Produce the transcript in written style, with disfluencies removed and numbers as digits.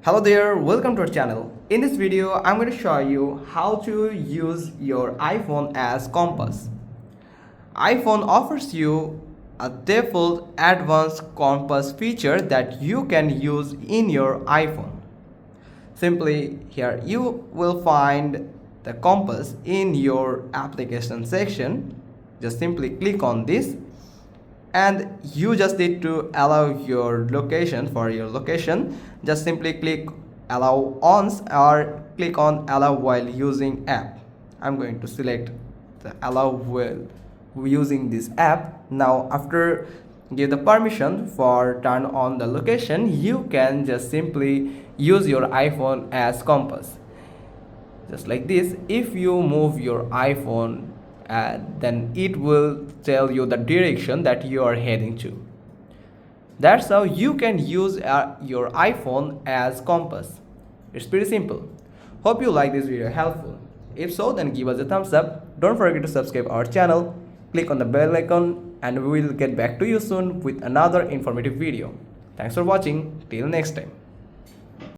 Hello there, welcome to our channel. In this video, I'm going to show you how to use your iPhone as compass. iPhone offers you a default advanced compass feature that you can use in your iPhone. Simply here you will find the compass in your application section. Just simply click on this and you just need to allow your location. For your location, just simply click allow once or click on allow while using app. I'm going to select the allow while using this app. Now after give the permission for turn on the location, you can just simply use your iPhone as compass, just like this. If you move your iPhone, then it will tell you the direction that you are heading to. That's how you can use your iPhone as compass. It's pretty simple. Hope you like this video helpful. If so, then give us a thumbs up. Don't forget to subscribe our channel, click on the bell icon, and we will get back to you soon with another informative video. Thanks for watching. Till next time.